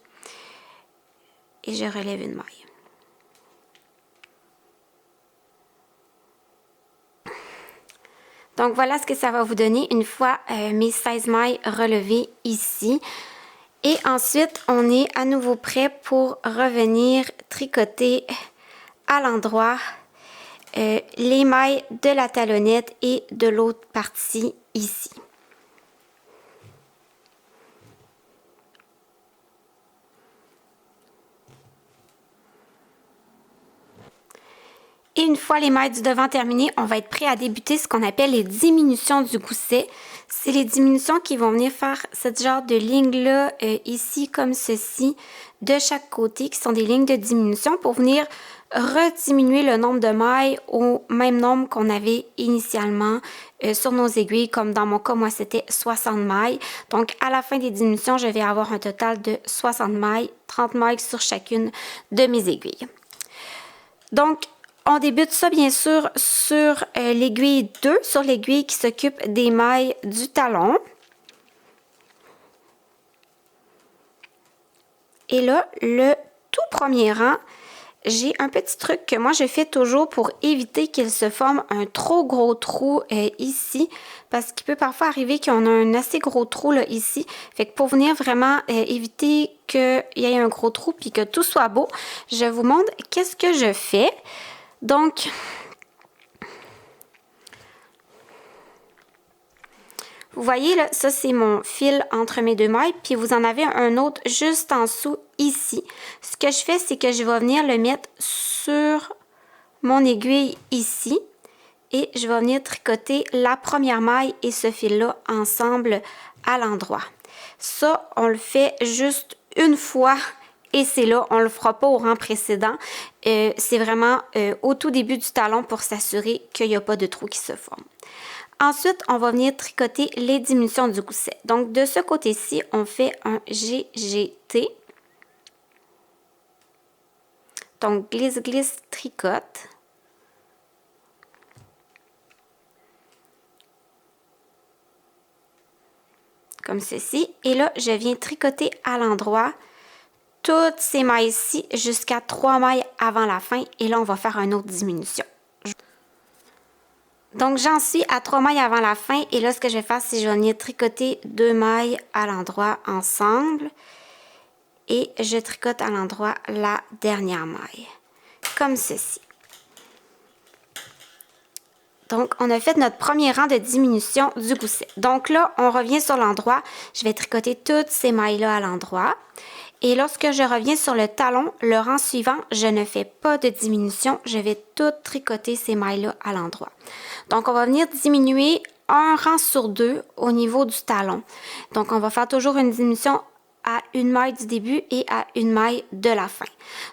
[SPEAKER 2] Et je relève une maille. Donc, voilà ce que ça va vous donner une fois mes 16 mailles relevées ici. Et ensuite, on est à nouveau prêt pour revenir tricoter à l'endroit les mailles de la talonnette et de l'autre partie ici. Et une fois les mailles du devant terminées, on va être prêt à débuter ce qu'on appelle les diminutions du gousset. C'est les diminutions qui vont venir faire ce genre de lignes-là, ici comme ceci, de chaque côté, qui sont des lignes de diminution pour venir rediminuer le nombre de mailles au même nombre qu'on avait initialement sur nos aiguilles, comme dans mon cas, moi, c'était 60 mailles. Donc, à la fin des diminutions, je vais avoir un total de 60 mailles, 30 mailles sur chacune de mes aiguilles. Donc, on débute ça, bien sûr, sur l'aiguille 2, sur l'aiguille qui s'occupe des mailles du talon. Et là, le tout premier rang, j'ai un petit truc que moi je fais toujours pour éviter qu'il se forme un trop gros trou ici, parce qu'il peut parfois arriver qu'on a un assez gros trou là ici. Fait que pour venir vraiment éviter qu'il y ait un gros trou puis que tout soit beau, je vous montre qu'est-ce que je fais. Donc, vous voyez, là, ça, c'est mon fil entre mes deux mailles, puis vous en avez un autre juste en dessous, ici. Ce que je fais, c'est que je vais venir le mettre sur mon aiguille ici, et je vais venir tricoter la première maille et ce fil-là ensemble à l'endroit. Ça, on le fait juste une fois, et c'est là, on ne le fera pas au rang précédent. C'est vraiment au tout début du talon pour s'assurer qu'il n'y a pas de trou qui se forme. Ensuite, on va venir tricoter les diminutions du gousset. Donc, de ce côté-ci, on fait un GGT. Donc, glisse, glisse, tricote. Comme ceci. Et là, je viens tricoter à l'endroit toutes ces mailles-ci jusqu'à 3 mailles avant la fin. Et là, on va faire une autre diminution. Donc, j'en suis à 3 mailles avant la fin. Et là, ce que je vais faire, c'est que je vais venir tricoter 2 mailles à l'endroit ensemble. Et je tricote à l'endroit la dernière maille. Comme ceci. Donc, on a fait notre premier rang de diminution du gousset. Donc là, on revient sur l'endroit. Je vais tricoter toutes ces mailles-là à l'endroit. Et lorsque je reviens sur le talon, le rang suivant, je ne fais pas de diminution. Je vais tout tricoter ces mailles-là à l'endroit. Donc, on va venir diminuer un rang sur 2 au niveau du talon. Donc, on va faire toujours une diminution à une maille du début et à une maille de la fin.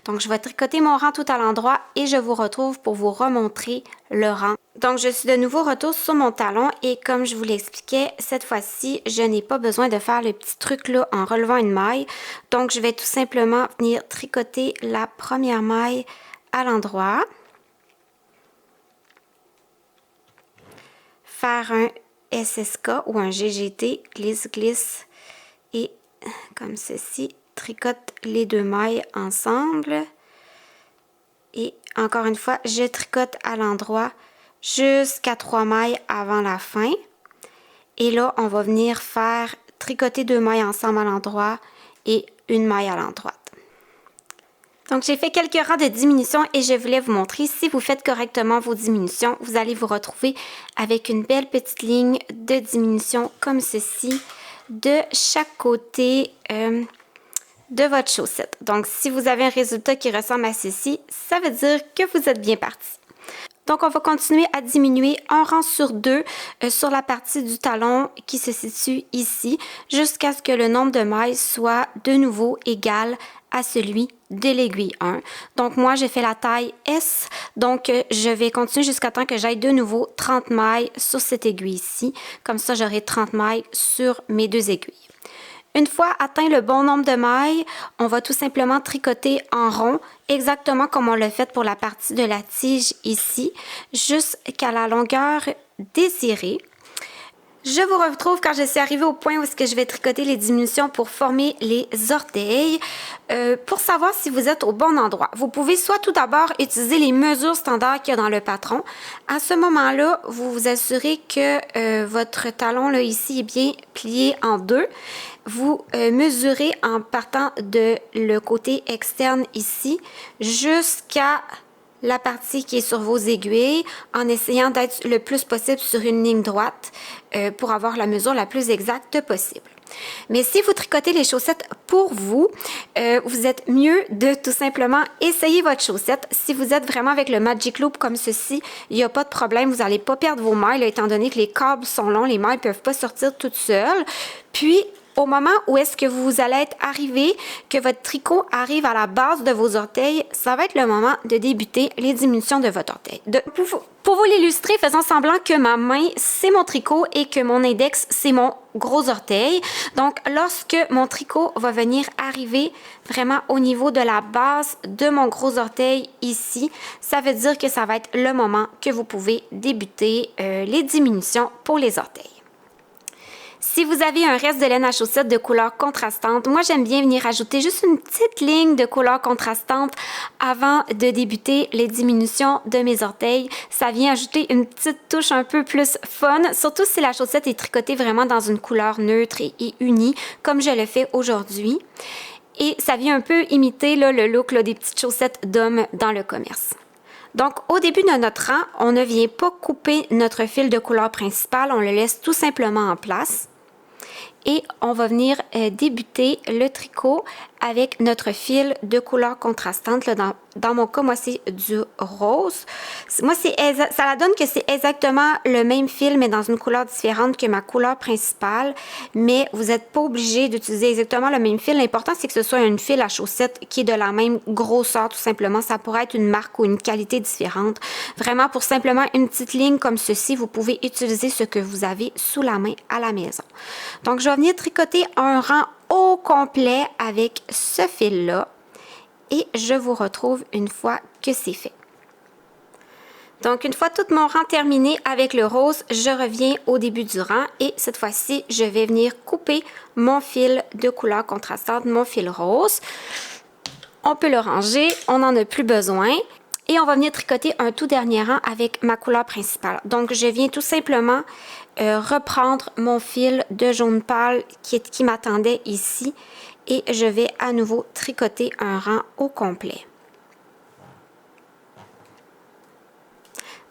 [SPEAKER 2] Donc, je vais tricoter mon rang tout à l'endroit et je vous retrouve pour vous remontrer le rang. Donc, je suis de nouveau retour sur mon talon et comme je vous l'expliquais, cette fois-ci, je n'ai pas besoin de faire le petit truc là en relevant une maille. Donc, je vais tout simplement venir tricoter la première maille à l'endroit. Faire un SSK ou un GGT, glisse, glisse et comme ceci, tricote les 2 mailles ensemble. Et encore une fois, je tricote à l'endroit jusqu'à 3 mailles avant la fin. Et là, on va venir faire tricoter 2 mailles ensemble à l'endroit et une maille à l'endroit. Donc, j'ai fait quelques rangs de diminution et je voulais vous montrer, si vous faites correctement vos diminutions, vous allez vous retrouver avec une belle petite ligne de diminution comme ceci de chaque côté de votre chaussette. Donc, si vous avez un résultat qui ressemble à ceci, ça veut dire que vous êtes bien parti. Donc, on va continuer à diminuer un rang sur 2 sur la partie du talon qui se situe ici, jusqu'à ce que le nombre de mailles soit de nouveau égal à celui de l'aiguille 1. Donc, moi, j'ai fait la taille S. Donc, je vais continuer jusqu'à temps que j'aille de nouveau 30 mailles sur cette aiguille-ci. Comme ça, j'aurai 30 mailles sur mes 2 aiguilles. Une fois atteint le bon nombre de mailles, on va tout simplement tricoter en rond, exactement comme on l'a fait pour la partie de la tige ici, jusqu'à la longueur désirée. Je vous retrouve quand je suis arrivée au point où est-ce que je vais tricoter les diminutions pour former les orteils. Pour savoir si vous êtes au bon endroit, vous pouvez soit tout d'abord utiliser les mesures standards qu'il y a dans le patron. À ce moment-là, vous vous assurez que votre talon là ici est bien plié en 2. Vous mesurez en partant de le côté externe ici jusqu'à la partie qui est sur vos aiguilles en essayant d'être le plus possible sur une ligne droite pour avoir la mesure la plus exacte possible. Mais si vous tricotez les chaussettes pour vous, vous êtes mieux de tout simplement essayer votre chaussette. Si vous êtes vraiment avec le Magic Loop comme ceci, il n'y a pas de problème, vous n'allez pas perdre vos mailles, là, étant donné que les câbles sont longs, les mailles ne peuvent pas sortir toutes seules. Puis, au moment où est-ce que vous allez être arrivé, que votre tricot arrive à la base de vos orteils, ça va être le moment de débuter les diminutions de votre orteil. Pour vous l'illustrer, faisons semblant que ma main, c'est mon tricot et que mon index, c'est mon gros orteil. Donc, lorsque mon tricot va venir arriver vraiment au niveau de la base de mon gros orteil ici, ça veut dire que ça va être le moment que vous pouvez débuter les diminutions pour les orteils. Si vous avez un reste de laine à chaussettes de couleur contrastante, moi j'aime bien venir ajouter juste une petite ligne de couleur contrastante avant de débuter les diminutions de mes orteils. Ça vient ajouter une petite touche un peu plus fun, surtout si la chaussette est tricotée vraiment dans une couleur neutre et unie, comme je le fais aujourd'hui. Et ça vient un peu imiter là, le look là, des petites chaussettes d'hommes dans le commerce. Donc, au début de notre rang, on ne vient pas couper notre fil de couleur principale, on le laisse tout simplement en place. Et on va venir débuter le tricot avec notre fil de couleur contrastante. Là, dans mon cas, moi, c'est du rose. Moi, ça la donne que c'est exactement le même fil, mais dans une couleur différente que ma couleur principale. Mais vous n'êtes pas obligé d'utiliser exactement le même fil. L'important, c'est que ce soit un fil à chaussette qui est de la même grosseur, tout simplement. Ça pourrait être une marque ou une qualité différente. Vraiment, pour simplement une petite ligne comme ceci, vous pouvez utiliser ce que vous avez sous la main à la maison. Donc, je vais venir tricoter un rang au complet avec ce fil-là et je vous retrouve une fois que c'est fait. Donc, une fois tout mon rang terminé avec le rose, je reviens au début du rang et cette fois-ci, je vais venir couper mon fil de couleur contrastante, mon fil rose. On peut le ranger, on n'en a plus besoin. Et on va venir tricoter un tout dernier rang avec ma couleur principale. Donc, je viens tout simplement reprendre mon fil de jaune pâle qui m'attendait ici et je vais à nouveau tricoter un rang au complet.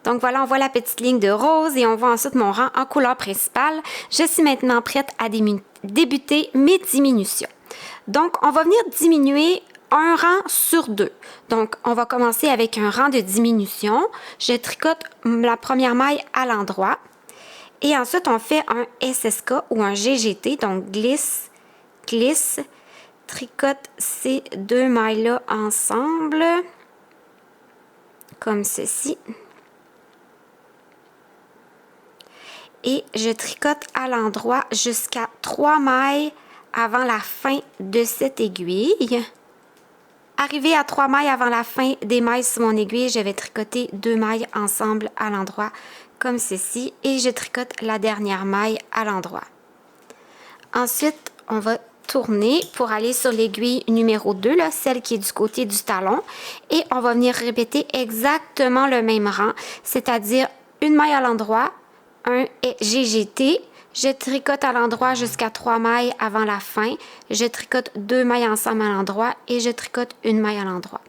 [SPEAKER 2] Donc voilà, on voit la petite ligne de rose et on voit ensuite mon rang en couleur principale. Je suis maintenant prête à débuter mes diminutions. Donc, on va venir diminuer un rang sur deux. Donc, on va commencer avec un rang de diminution. Je tricote la première maille à l'endroit. Et ensuite, on fait un SSK ou un GGT. Donc, glisse, glisse, tricote ces deux mailles-là ensemble. Comme ceci. Et je tricote à l'endroit jusqu'à 3 mailles avant la fin de cette aiguille. Arrivé à 3 mailles avant la fin des mailles sur mon aiguille, je vais tricoter 2 mailles ensemble à l'endroit comme ceci et je tricote la dernière maille à l'endroit. Ensuite, on va tourner pour aller sur l'aiguille numéro 2, là, celle qui est du côté du talon et on va venir répéter exactement le même rang, c'est-à-dire une maille à l'endroit, un GGT, je tricote à l'endroit jusqu'à 3 mailles avant la fin. Je tricote 2 mailles ensemble à l'endroit et je tricote une maille à l'endroit.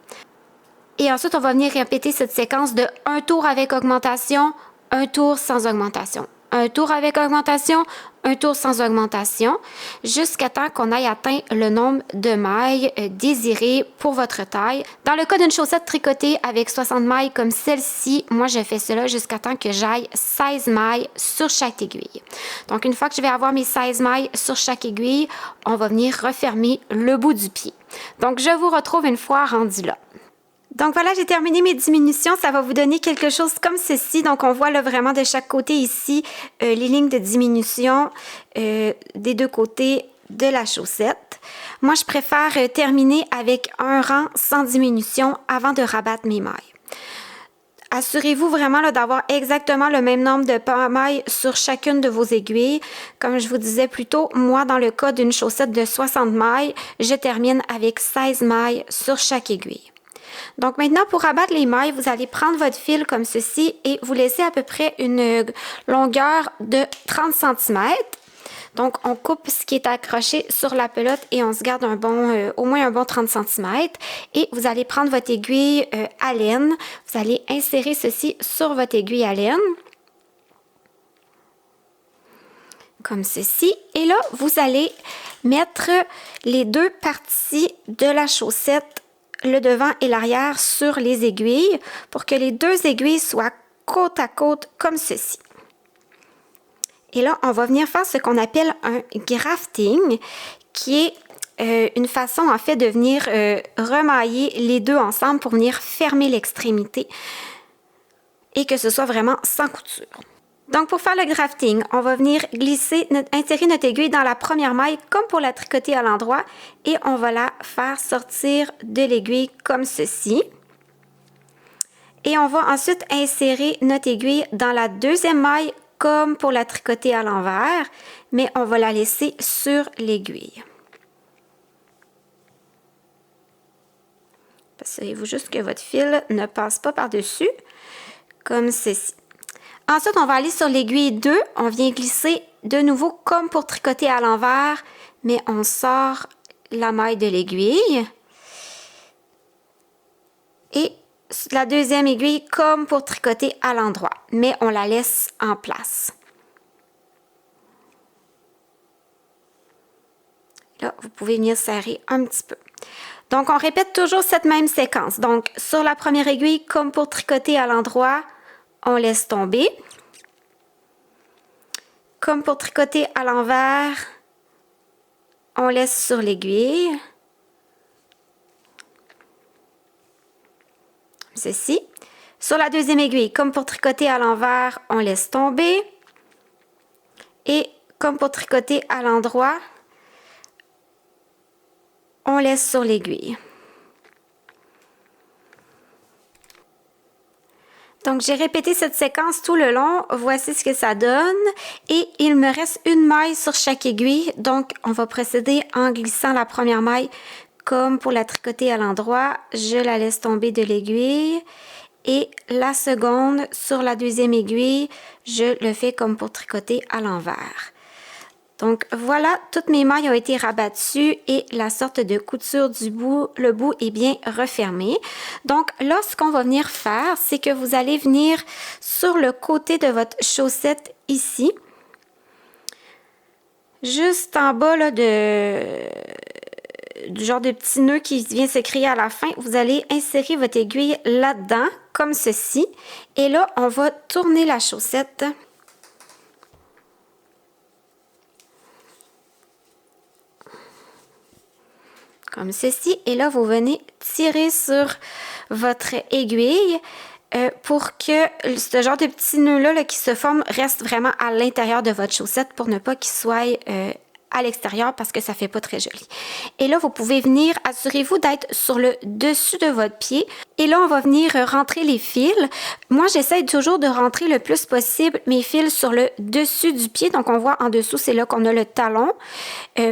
[SPEAKER 2] Et ensuite, on va venir répéter cette séquence de un tour avec augmentation, un tour sans augmentation. Un tour avec augmentation, un tour sans augmentation, jusqu'à temps qu'on aille atteint le nombre de mailles désirées pour votre taille. Dans le cas d'une chaussette tricotée avec 60 mailles comme celle-ci, moi je fais cela jusqu'à temps que j'aille 16 mailles sur chaque aiguille. Donc une fois que je vais avoir mes 16 mailles sur chaque aiguille, on va venir refermer le bout du pied. Donc je vous retrouve une fois rendu là. Donc voilà, j'ai terminé mes diminutions. Ça va vous donner quelque chose comme ceci. Donc on voit là vraiment de chaque côté ici les lignes de diminution des deux côtés de la chaussette. Moi, je préfère terminer avec un rang sans diminution avant de rabattre mes mailles. Assurez-vous vraiment d'avoir exactement le même nombre de mailles sur chacune de vos aiguilles. Comme je vous disais plus tôt, moi, dans le cas d'une chaussette de 60 mailles, je termine avec 16 mailles sur chaque aiguille. Donc maintenant, pour rabattre les mailles, vous allez prendre votre fil comme ceci et vous laissez à peu près une longueur de 30 cm. Donc, on coupe ce qui est accroché sur la pelote et on se garde au moins un bon 30 cm. Et vous allez prendre votre aiguille à laine. Vous allez insérer ceci sur votre aiguille à laine. Comme ceci. Et là, vous allez mettre les deux parties de la chaussette, le devant et l'arrière, sur les aiguilles pour que les deux aiguilles soient côte à côte comme ceci. Et là, on va venir faire ce qu'on appelle un grafting, qui est une façon, en fait, de venir remailler les deux ensemble pour venir fermer l'extrémité et que ce soit vraiment sans couture. Donc, pour faire le grafting, on va venir insérer notre aiguille dans la première maille comme pour la tricoter à l'endroit et on va la faire sortir de l'aiguille comme ceci. Et on va ensuite insérer notre aiguille dans la deuxième maille comme pour la tricoter à l'envers, mais on va la laisser sur l'aiguille. Assurez-vous juste que votre fil ne passe pas par-dessus, comme ceci. Ensuite, on va aller sur l'aiguille 2. On vient glisser de nouveau comme pour tricoter à l'envers, mais on sort la maille de l'aiguille. Et la deuxième aiguille comme pour tricoter à l'endroit, mais on la laisse en place. Là, vous pouvez venir serrer un petit peu. Donc, on répète toujours cette même séquence. Donc, sur la première aiguille, comme pour tricoter à l'endroit, on laisse tomber. Comme pour tricoter à l'envers, on laisse sur l'aiguille. Ceci. Sur la deuxième aiguille, comme pour tricoter à l'envers, on laisse tomber. Et comme pour tricoter à l'endroit, on laisse sur l'aiguille. Donc, j'ai répété cette séquence tout le long. Voici ce que ça donne. Et il me reste une maille sur chaque aiguille. Donc, on va procéder en glissant la première maille comme pour la tricoter à l'endroit. Je la laisse tomber de l'aiguille. Et la seconde, sur la deuxième aiguille, je le fais comme pour tricoter à l'envers. Donc voilà, toutes mes mailles ont été rabattues et la sorte de couture du bout, le bout est bien refermé. Donc là, ce qu'on va venir faire, c'est que vous allez venir sur le côté de votre chaussette ici, juste en bas là, du genre de petit nœud qui vient se créer à la fin, vous allez insérer votre aiguille là-dedans, comme ceci. Et là, on va tourner la chaussette. Comme ceci. Et là, vous venez tirer sur votre aiguille pour que ce genre de petit nœud-là qui se forme reste vraiment à l'intérieur de votre chaussette pour ne pas qu'il soit à l'extérieur parce que ça fait pas très joli. Et là, vous pouvez venir, assurez-vous d'être sur le dessus de votre pied. Et là, on va venir rentrer les fils. Moi, j'essaie toujours de rentrer le plus possible mes fils sur le dessus du pied. Donc, on voit en dessous, c'est là qu'on a le talon.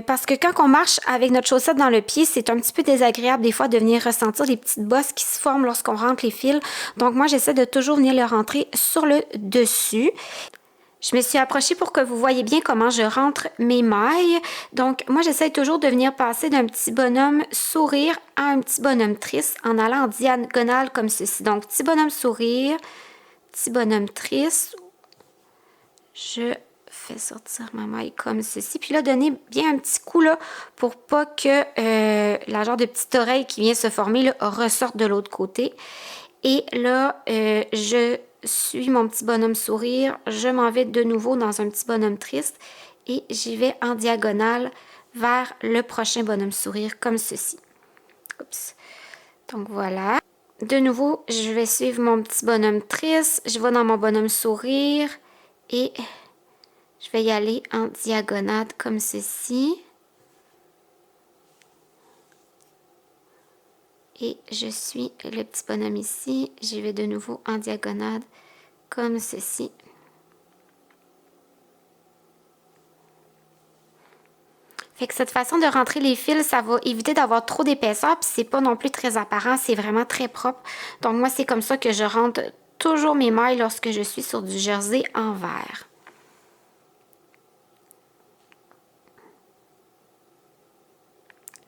[SPEAKER 2] Parce que quand on marche avec notre chaussette dans le pied, c'est un petit peu désagréable des fois de venir ressentir les petites bosses qui se forment lorsqu'on rentre les fils. Donc, moi, j'essaie de toujours venir le rentrer sur le dessus. Je me suis approchée pour que vous voyez bien comment je rentre mes mailles. Donc, moi, j'essaie toujours de venir passer d'un petit bonhomme sourire à un petit bonhomme triste en allant en diagonale comme ceci. Donc, petit bonhomme sourire, petit bonhomme triste. Je fais sortir ma maille comme ceci. Puis là, donnez bien un petit coup là pour pas que la genre de petite oreille qui vient se former là, ressorte de l'autre côté. Et là, je suis mon petit bonhomme sourire. Je m'en vais de nouveau dans un petit bonhomme triste et j'y vais en diagonale vers le prochain bonhomme sourire comme ceci. Oups. Donc voilà. De nouveau, je vais suivre mon petit bonhomme triste. Je vais dans mon bonhomme sourire et je vais y aller en diagonale comme ceci. Et je suis le petit bonhomme ici. J'y vais de nouveau en diagonale comme ceci. Fait que cette façon de rentrer les fils, ça va éviter d'avoir trop d'épaisseur. Puis c'est pas non plus très apparent, c'est vraiment très propre. Donc moi, c'est comme ça que je rentre toujours mes mailles lorsque je suis sur du jersey en vert.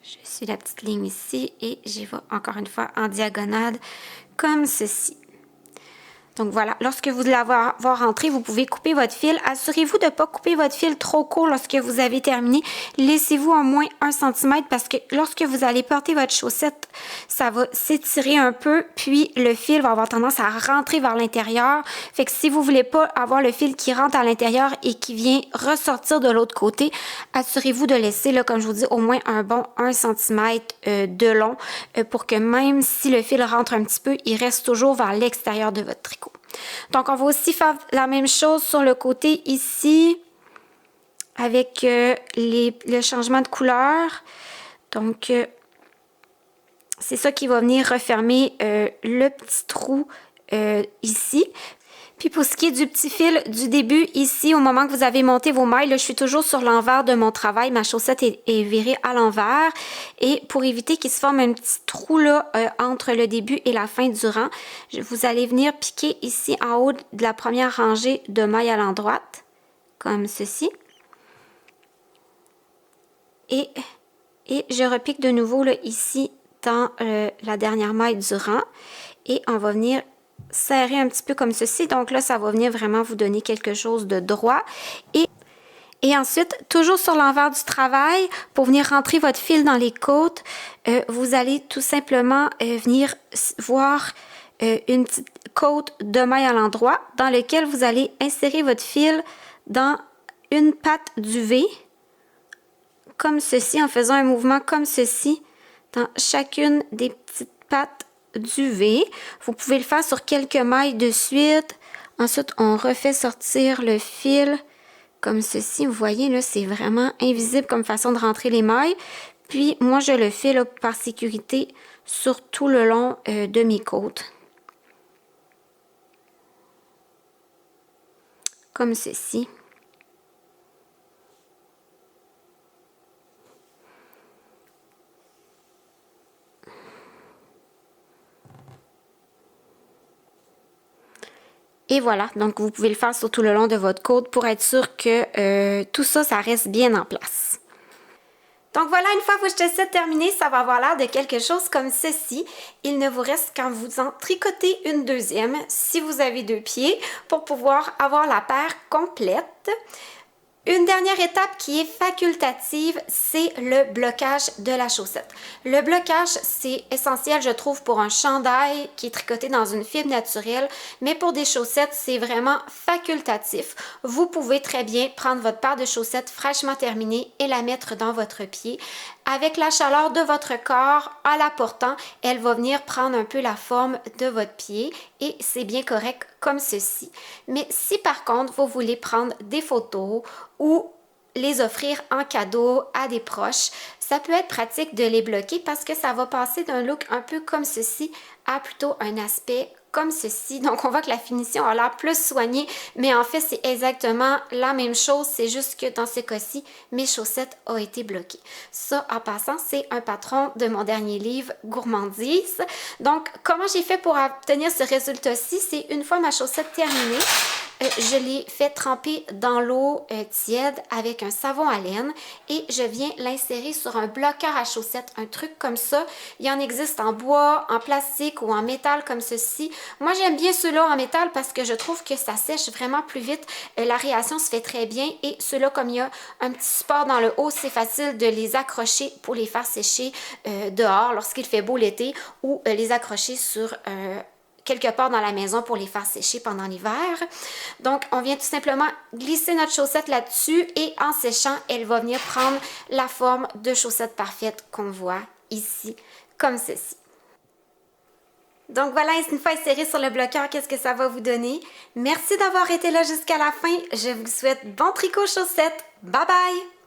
[SPEAKER 2] Je suis la petite ligne ici et j'y vais encore une fois en diagonale comme ceci. Donc voilà, lorsque vous l'avoir rentré, vous pouvez couper votre fil. Assurez-vous de ne pas couper votre fil trop court lorsque vous avez terminé. Laissez-vous au moins 1 cm parce que lorsque vous allez porter votre chaussette, ça va s'étirer un peu, puis le fil va avoir tendance à rentrer vers l'intérieur. Fait que si vous voulez pas avoir le fil qui rentre à l'intérieur et qui vient ressortir de l'autre côté, assurez-vous de laisser, là, comme je vous dis, au moins un bon 1 cm de long pour que même si le fil rentre un petit peu, il reste toujours vers l'extérieur de votre tricot. Donc, on va aussi faire la même chose sur le côté ici avec le changement de couleur. Donc, c'est ça qui va venir refermer le petit trou ici. Puis pour ce qui est du petit fil du début, ici, au moment que vous avez monté vos mailles, là, je suis toujours sur l'envers de mon travail. Ma chaussette est virée à l'envers. Et pour éviter qu'il se forme un petit trou là entre le début et la fin du rang, vous allez venir piquer ici en haut de la première rangée de mailles à l'endroit, comme ceci. Et je repique de nouveau là, ici dans la dernière maille du rang. Et on va venir serrer un petit peu comme ceci. Donc là, ça va venir vraiment vous donner quelque chose de droit. Et ensuite, toujours sur l'envers du travail, pour venir rentrer votre fil dans les côtes, vous allez tout simplement venir voir une petite côte de maille à l'endroit dans lequel vous allez insérer votre fil dans une patte du V, comme ceci, en faisant un mouvement comme ceci dans chacune des petites pattes du V. Vous pouvez le faire sur quelques mailles de suite. Ensuite, on refait sortir le fil comme ceci. Vous voyez, là, c'est vraiment invisible comme façon de rentrer les mailles. Puis, moi, je le fais là, par sécurité sur tout le long de mes côtes. Comme ceci. Et voilà, donc vous pouvez le faire sur tout le long de votre côte pour être sûr que tout ça, ça reste bien en place. Donc voilà, une fois votre chaussette terminée, ça va avoir l'air de quelque chose comme ceci. Il ne vous reste qu'à vous en tricoter une deuxième, si vous avez 2 pieds, pour pouvoir avoir la paire complète. Une dernière étape qui est facultative, c'est le blocage de la chaussette. Le blocage, c'est essentiel, je trouve, pour un chandail qui est tricoté dans une fibre naturelle, mais pour des chaussettes, c'est vraiment facultatif. Vous pouvez très bien prendre votre paire de chaussettes fraîchement terminée et la mettre dans votre pied. Avec la chaleur de votre corps, en la portant, elle va venir prendre un peu la forme de votre pied et c'est bien correct comme ceci. Mais si par contre, vous voulez prendre des photos ou les offrir en cadeau à des proches, ça peut être pratique de les bloquer parce que ça va passer d'un look un peu comme ceci à plutôt un aspect comme ceci. Donc, on voit que la finition a l'air plus soignée, mais en fait, c'est exactement la même chose. C'est juste que dans ce cas-ci, mes chaussettes ont été bloquées. Ça, en passant, c'est un patron de mon dernier livre, Gourmandise. Donc, comment j'ai fait pour obtenir ce résultat-ci? C'est une fois ma chaussette terminée, je l'ai fait tremper dans l'eau tiède avec un savon à laine et je viens l'insérer sur un bloqueur à chaussettes, un truc comme ça. Il y en existe en bois, en plastique ou en métal comme ceci. Moi, j'aime bien ceux-là en métal parce que je trouve que ça sèche vraiment plus vite. L'aération se fait très bien et ceux-là, comme il y a un petit support dans le haut, c'est facile de les accrocher pour les faire sécher dehors lorsqu'il fait beau l'été ou les accrocher sur quelque part dans la maison pour les faire sécher pendant l'hiver. Donc, on vient tout simplement glisser notre chaussette là-dessus et en séchant, elle va venir prendre la forme de chaussette parfaite qu'on voit ici, comme ceci. Donc voilà, une fois inséré sur le bloqueur, qu'est-ce que ça va vous donner? Merci d'avoir été là jusqu'à la fin. Je vous souhaite bon tricot chaussettes. Bye bye!